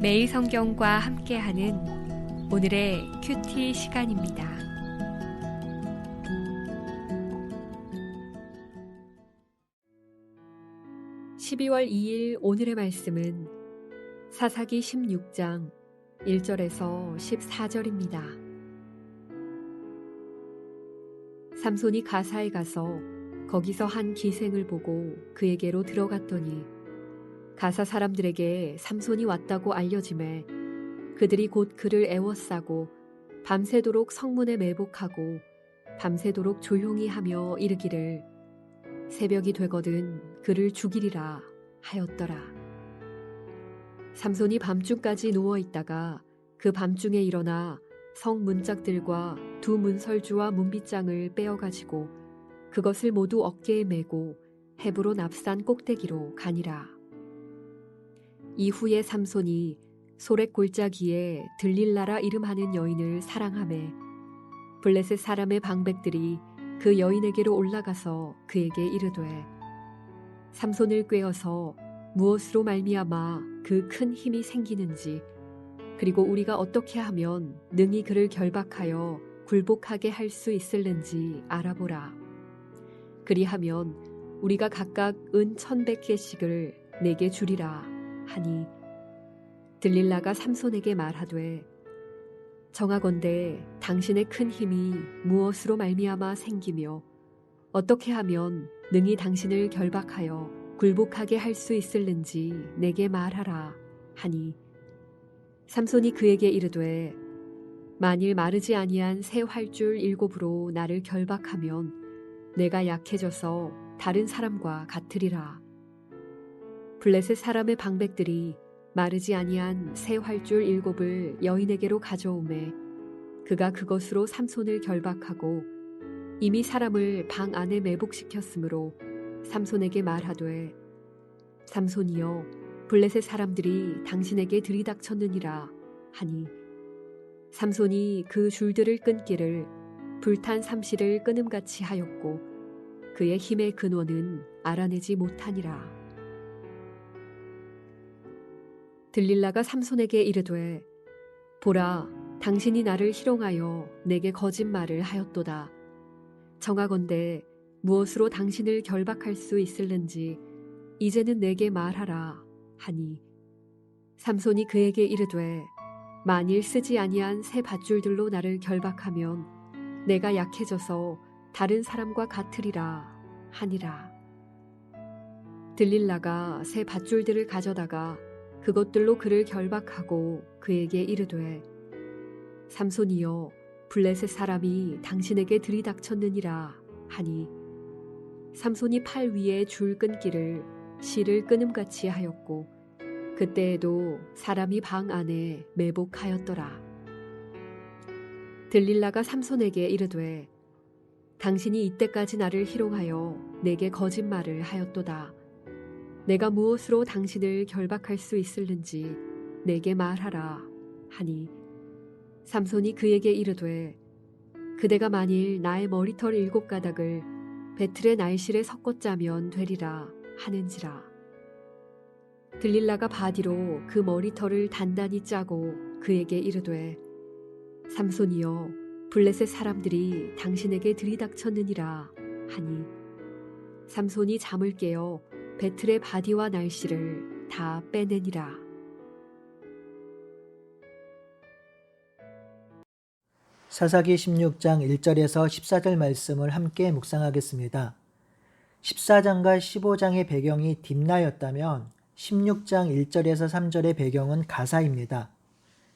매일 성경과 함께하는 오늘의 큐티 시간입니다. (12월 2일) 오늘의 말씀은 사사기 16장 1절에서 14절입니다. 삼손이 가사에 가서 거기서 한 기생을 보고 그에게로 들어갔더니 가사 사람들에게 삼손이 왔다고 알려지매 그들이 곧 그를 애워싸고 밤새도록 성문에 매복하고 밤새도록 조용히 하며 이르기를 새벽이 되거든 그를 죽이리라 하였더라. 삼손이 밤중까지 누워있다가 그 밤중에 일어나 성 문짝들과 두 문설주와 문빗장을 빼어가지고 그것을 모두 어깨에 메고 헤브론 앞산 꼭대기로 가니라. 이후에 삼손이 소렉 골짜기에 들릴라라 이름하는 여인을 사랑하매 블레셋 사람의 방백들이 그 여인에게로 올라가서 그에게 이르되 삼손을 꾀어서 무엇으로 말미암아 그 큰 힘이 생기는지 그리고 우리가 어떻게 하면 능히 그를 결박하여 굴복하게 할 수 있을는지 알아보라. 그리하면 우리가 각각 은 1,100개씩을 내게 주리라 하니 들릴라가 삼손에게 말하되 정하건대 당신의 큰 힘이 무엇으로 말미암아 생기며 어떻게 하면 능히 당신을 결박하여 굴복하게 할 수 있을는지 내게 말하라 하니 삼손이 그에게 이르되 만일 마르지 아니한 새 활줄 7으로 나를 결박하면 내가 약해져서 다른 사람과 같으리라. 블레셋 사람의 방백들이 마르지 아니한 새 활줄 7을 여인에게로 가져오매 그가 그것으로 삼손을 결박하고 이미 사람을 방 안에 매복시켰으므로 삼손에게 말하되 삼손이여 블레셋 사람들이 당신에게 들이닥쳤느니라 하니 삼손이 그 줄들을 끊기를 불탄 삼시를 끊음같이 하였고 그의 힘의 근원은 알아내지 못하니라. 들릴라가 삼손에게 이르되 보라 당신이 나를 희롱하여 내게 거짓말을 하였도다. 정하건대 무엇으로 당신을 결박할 수 있을는지 이제는 내게 말하라 하니 삼손이 그에게 이르되 만일 쓰지 아니한 새 밧줄들로 나를 결박하면 내가 약해져서 다른 사람과 같으리라 하니라. 들릴라가 새 밧줄들을 가져다가 그것들로 그를 결박하고 그에게 이르되 삼손이여 블레셋 사람이 당신에게 들이닥쳤느니라 하니 삼손이 팔 위에 줄 끊기를 실을 끊음같이 하였고 그때에도 사람이 방 안에 매복하였더라. 들릴라가 삼손에게 이르되 당신이 이때까지 나를 희롱하여 내게 거짓말을 하였도다. 내가 무엇으로 당신을 결박할 수 있을는지 내게 말하라 하니 삼손이 그에게 이르되 그대가 만일 나의 머리털 7가닥을 배틀의 날실에 섞어 짜면 되리라 하는지라. 들릴라가 바디로 그 머리털을 단단히 짜고 그에게 이르되 삼손이여 블레셋 사람들이 당신에게 들이닥쳤느니라 하니 삼손이 잠을 깨어 배틀의 바디와 날씨를 다 빼내니라. 사사기 16장 1절에서 14절 말씀을 함께 묵상하겠습니다. 14장과 15장의 배경이 딥나였다면 16장 1절에서 3절의 배경은 가사입니다.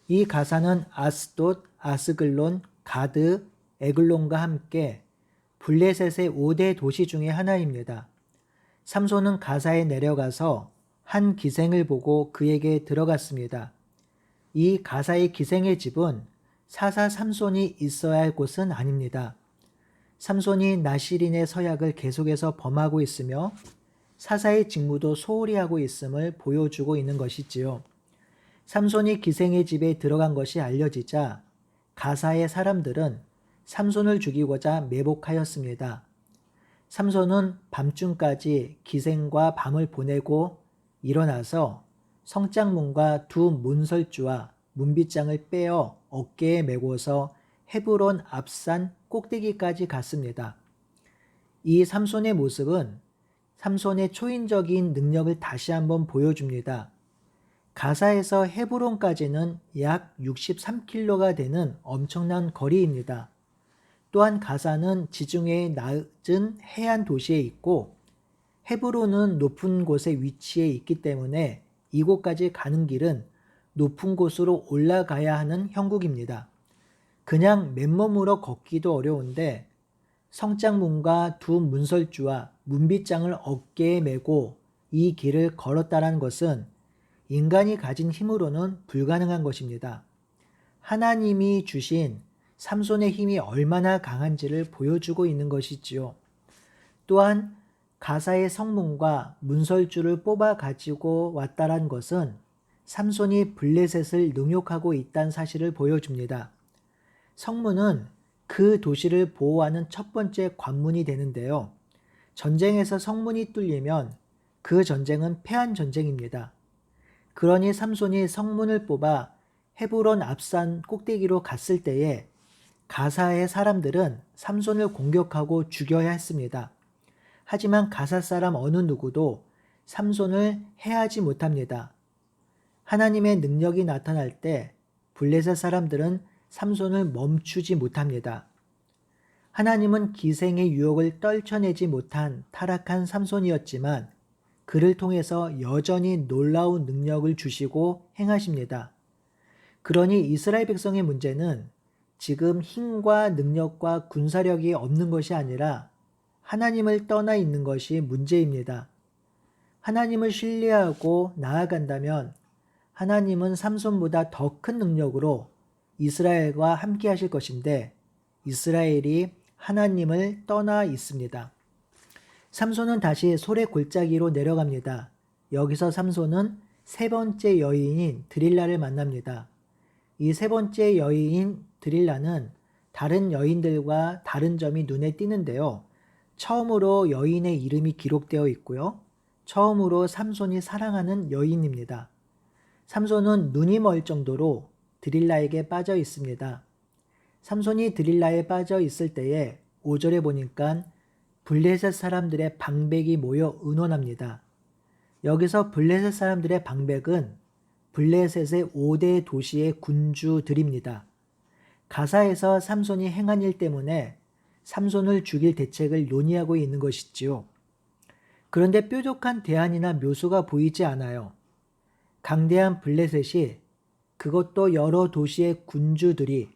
이 가사는 아스돗, 아스글론, 가드, 에글론과 함께 블레셋의 5대 도시 중의 하나입니다. 삼손은 가사에 내려가서 한 기생을 보고 그에게 들어갔습니다. 이 가사의 기생의 집은 사사 삼손이 있어야 할 곳은 아닙니다. 삼손이 나실인의 서약을 계속해서 범하고 있으며 사사의 직무도 소홀히 하고 있음을 보여주고 있는 것이지요. 삼손이 기생의 집에 들어간 것이 알려지자 가사의 사람들은 삼손을 죽이고자 매복하였습니다. 삼손은 밤중까지 기생과 밤을 보내고 일어나서 성장문과 두 문설주와 문빗장을 빼어 어깨에 메고서 헤브론 앞산 꼭대기까지 갔습니다. 이 삼손의 모습은 삼손의 초인적인 능력을 다시 한번 보여줍니다. 가사에서 헤브론까지는 약 63km가 되는 엄청난 거리입니다. 또한 가사는 지중해의 낮은 해안 도시에 있고 헤브론은 높은 곳에 위치해 있기 때문에 이곳까지 가는 길은 높은 곳으로 올라가야 하는 형국입니다. 그냥 맨몸으로 걷기도 어려운데 성장문과 두 문설주와 문빗장을 어깨에 메고 이 길을 걸었다는 것은 인간이 가진 힘으로는 불가능한 것입니다. 하나님이 주신 삼손의 힘이 얼마나 강한지를 보여주고 있는 것이지요. 또한 가사의 성문과 문설주를 뽑아 가지고 왔다는 것은 삼손이 블레셋을 능욕하고 있다는 사실을 보여줍니다. 성문은 그 도시를 보호하는 첫 번째 관문이 되는데요. 전쟁에서 성문이 뚫리면 그 전쟁은 패한 전쟁입니다. 그러니 삼손이 성문을 뽑아 헤브론 앞산 꼭대기로 갔을 때에 가사의 사람들은 삼손을 공격하고 죽여야 했습니다. 하지만 가사 사람 어느 누구도 삼손을 해하지 못합니다. 하나님의 능력이 나타날 때 블레셋 사람들은 삼손을 멈추지 못합니다. 하나님은 기생의 유혹을 떨쳐내지 못한 타락한 삼손이었지만 그를 통해서 여전히 놀라운 능력을 주시고 행하십니다. 그러니 이스라엘 백성의 문제는 지금 힘과 능력과 군사력이 없는 것이 아니라 하나님을 떠나 있는 것이 문제입니다. 하나님을 신뢰하고 나아간다면 하나님은 삼손보다 더 큰 능력으로 이스라엘과 함께 하실 것인데 이스라엘이 하나님을 떠나 있습니다. 삼손은 다시 소래 골짜기로 내려갑니다. 여기서 삼손은 세 번째 여인인 드릴라를 만납니다. 이 세 번째 여인인 드릴라는 다른 여인들과 다른 점이 눈에 띄는데요. 처음으로 여인의 이름이 기록되어 있고요. 처음으로 삼손이 사랑하는 여인입니다. 삼손은 눈이 멀 정도로 드릴라에게 빠져 있습니다. 삼손이 드릴라에 빠져 있을 때에 5절에 보니까 블레셋 사람들의 방백이 모여 의논합니다. 여기서 블레셋 사람들의 방백은 블레셋의 5대 도시의 군주들입니다. 가사에서 삼손이 행한 일 때문에 삼손을 죽일 대책을 논의하고 있는 것이지요. 그런데 뾰족한 대안이나 묘수가 보이지 않아요. 강대한 블레셋이 그것도 여러 도시의 군주들이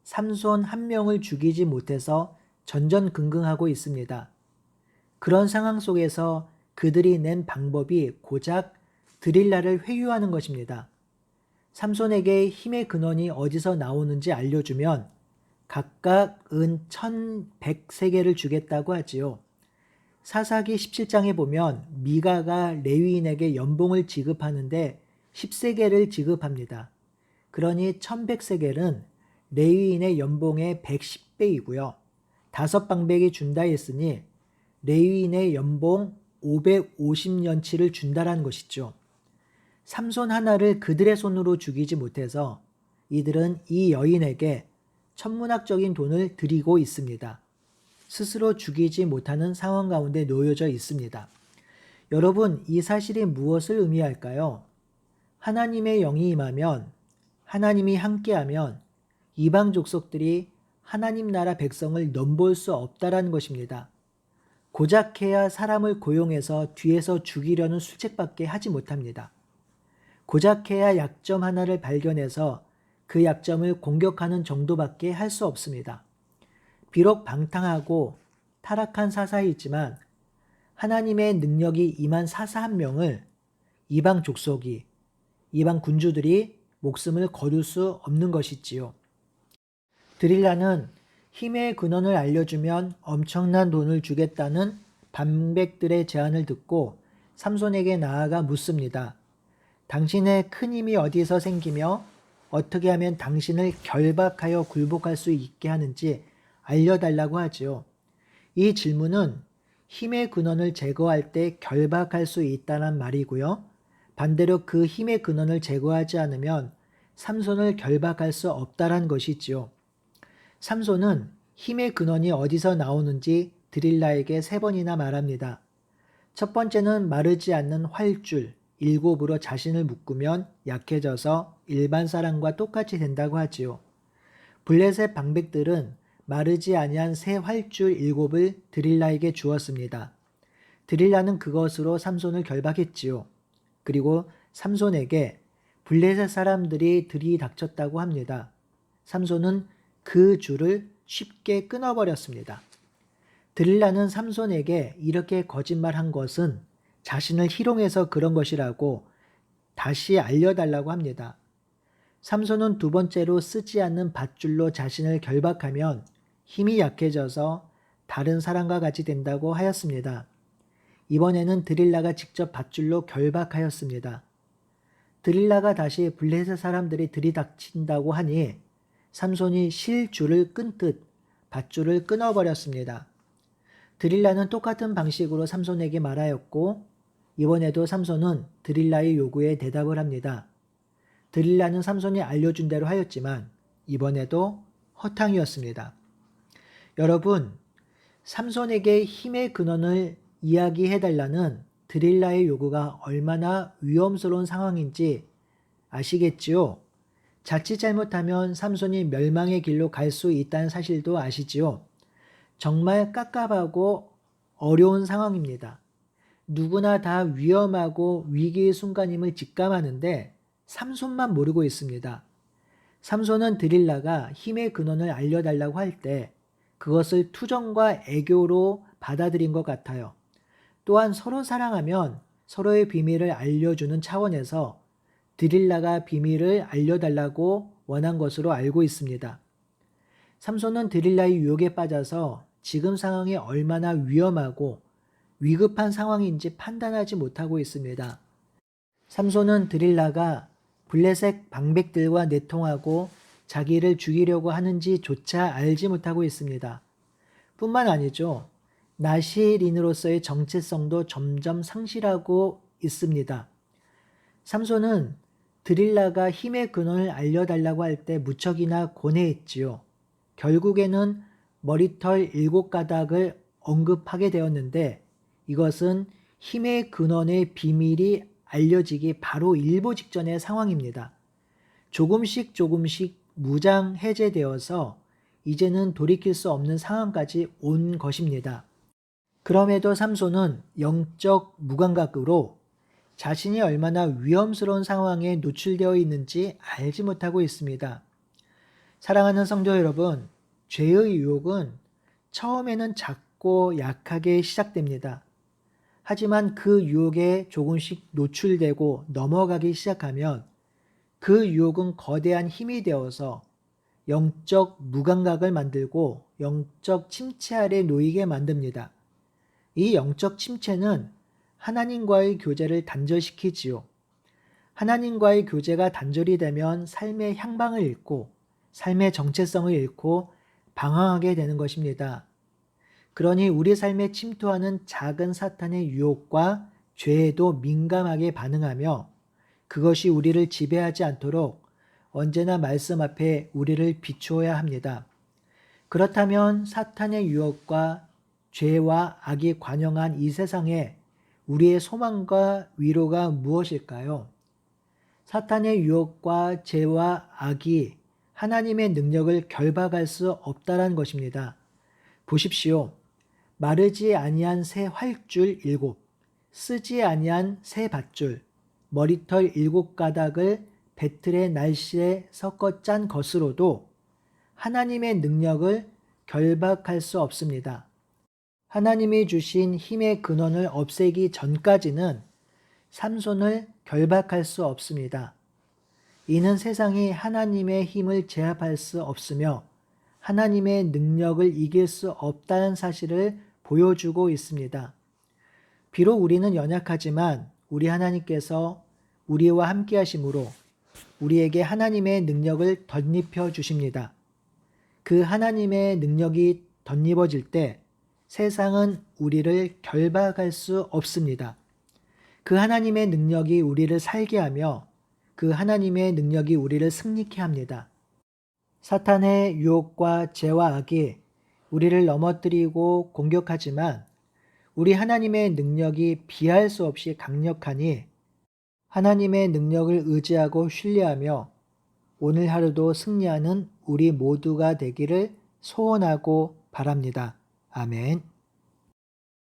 삼손 한 명을 죽이지 못해서 전전긍긍하고 있습니다. 그런 상황 속에서 그들이 낸 방법이 고작 드릴라를 회유하는 것입니다. 삼손에게 힘의 근원이 어디서 나오는지 알려주면 각각 은 1100세겔을 주겠다고 하지요. 사사기 17장에 보면 미가가 레위인에게 연봉을 지급하는데 10세겔을 지급합니다. 그러니 1100세겔은 레위인의 연봉의 110배이고요. 5방백이 준다 했으니 레위인의 연봉 550년치를 준다라는 것이죠. 삼손 하나를 그들의 손으로 죽이지 못해서 이들은 이 여인에게 천문학적인 돈을 드리고 있습니다. 스스로 죽이지 못하는 상황 가운데 놓여져 있습니다. 여러분, 이 사실이 무엇을 의미할까요? 하나님의 영이 임하면, 하나님이 함께하면 이방 족속들이 하나님 나라 백성을 넘볼 수 없다라는 것입니다. 고작해야 사람을 고용해서 뒤에서 죽이려는 술책밖에 하지 못합니다. 고작해야 약점 하나를 발견해서 그 약점을 공격하는 정도밖에 할 수 없습니다. 비록 방탕하고 타락한 사사이지만 하나님의 능력이 임한 사사 한 명을 이방 족속이, 이방 군주들이 목숨을 거둘 수 없는 것이지요. 드릴라는 힘의 근원을 알려주면 엄청난 돈을 주겠다는 방백들의 제안을 듣고 삼손에게 나아가 묻습니다. 당신의 큰 힘이 어디서 생기며 어떻게 하면 당신을 결박하여 굴복할 수 있게 하는지 알려달라고 하지요. 이 질문은 힘의 근원을 제거할 때 결박할 수 있다는 말이고요. 반대로 그 힘의 근원을 제거하지 않으면 삼손을 결박할 수 없다란 것이지요. 삼손은 힘의 근원이 어디서 나오는지 드릴라에게 3번이나 말합니다. 첫 번째는 마르지 않는 활줄, 일곱으로 자신을 묶으면 약해져서 일반 사람과 똑같이 된다고 하지요. 블레셋 방백들은 마르지 아니한 새 활줄 7을 드릴라에게 주었습니다. 드릴라는 그것으로 삼손을 결박했지요. 그리고 삼손에게 블레셋 사람들이 들이닥쳤다고 합니다. 삼손은 그 줄을 쉽게 끊어버렸습니다. 드릴라는 삼손에게 이렇게 거짓말한 것은 자신을 희롱해서 그런 것이라고 다시 알려달라고 합니다. 삼손은 두 번째로 쓰지 않는 밧줄로 자신을 결박하면 힘이 약해져서 다른 사람과 같이 된다고 하였습니다. 이번에는 드릴라가 직접 밧줄로 결박하였습니다. 드릴라가 다시 블레셋 사람들이 들이닥친다고 하니 삼손이 실줄을 끊듯 밧줄을 끊어버렸습니다. 드릴라는 똑같은 방식으로 삼손에게 말하였고 이번에도 삼손은 드릴라의 요구에 대답을 합니다. 드릴라는 삼손이 알려준 대로 하였지만 이번에도 허탕이었습니다. 여러분, 삼손에게 힘의 근원을 이야기해달라는 드릴라의 요구가 얼마나 위험스러운 상황인지 아시겠지요? 자칫 잘못하면 삼손이 멸망의 길로 갈 수 있다는 사실도 아시지요? 정말 깝깝하고 어려운 상황입니다. 누구나 다 위험하고 위기의 순간임을 직감하는데 삼손만 모르고 있습니다. 삼손은 드릴라가 힘의 근원을 알려달라고 할 때 그것을 투정과 애교로 받아들인 것 같아요. 또한 서로 사랑하면 서로의 비밀을 알려주는 차원에서 드릴라가 비밀을 알려달라고 원한 것으로 알고 있습니다. 삼손은 드릴라의 유혹에 빠져서 지금 상황이 얼마나 위험하고 위급한 상황인지 판단하지 못하고 있습니다. 삼손은 드릴라가 블레셋 방백들과 내통하고 자기를 죽이려고 하는지조차 알지 못하고 있습니다. 뿐만 아니죠. 나시린으로서의 정체성도 점점 상실하고 있습니다. 삼손은 드릴라가 힘의 근원을 알려달라고 할 때 무척이나 고뇌했지요. 결국에는 머리털 7가닥을 언급하게 되었는데 이것은 힘의 근원의 비밀이 알려지기 바로 일보 직전의 상황입니다. 조금씩 무장 해제되어서 이제는 돌이킬 수 없는 상황까지 온 것입니다. 그럼에도 삼손은 영적 무감각으로 자신이 얼마나 위험스러운 상황에 노출되어 있는지 알지 못하고 있습니다. 사랑하는 성도 여러분, 죄의 유혹은 처음에는 작고 약하게 시작됩니다. 하지만 그 유혹에 조금씩 노출되고 넘어가기 시작하면 그 유혹은 거대한 힘이 되어서 영적 무감각을 만들고 영적 침체 아래 놓이게 만듭니다. 이 영적 침체는 하나님과의 교제를 단절시키지요. 하나님과의 교제가 단절이 되면 삶의 향방을 잃고 삶의 정체성을 잃고 방황하게 되는 것입니다. 그러니 우리 삶에 침투하는 작은 사탄의 유혹과 죄에도 민감하게 반응하며 그것이 우리를 지배하지 않도록 언제나 말씀 앞에 우리를 비추어야 합니다. 그렇다면 사탄의 유혹과 죄와 악이 관영한 이 세상에 우리의 소망과 위로가 무엇일까요? 사탄의 유혹과 죄와 악이 하나님의 능력을 결박할 수 없다는 것입니다. 보십시오. 마르지 아니한 새 활줄 7, 쓰지 아니한 새 밧줄, 머리털 7가닥을 배틀의 날씨에 섞어 짠 것으로도 하나님의 능력을 결박할 수 없습니다. 하나님이 주신 힘의 근원을 없애기 전까지는 삼손을 결박할 수 없습니다. 이는 세상이 하나님의 힘을 제압할 수 없으며 하나님의 능력을 이길 수 없다는 사실을 보여주고 있습니다. 비록 우리는 연약하지만 우리 하나님께서 우리와 함께 하심으로 우리에게 하나님의 능력을 덧입혀 주십니다. 그 하나님의 능력이 덧입어질 때 세상은 우리를 결박할 수 없습니다. 그 하나님의 능력이 우리를 살게 하며 그 하나님의 능력이 우리를 승리케 합니다. 사탄의 유혹과 죄와 악이 우리를 넘어뜨리고 공격하지만 우리 하나님의 능력이 비할 수 없이 강력하니 하나님의 능력을 의지하고 신뢰하며 오늘 하루도 승리하는 우리 모두가 되기를 소원하고 바랍니다. 아멘.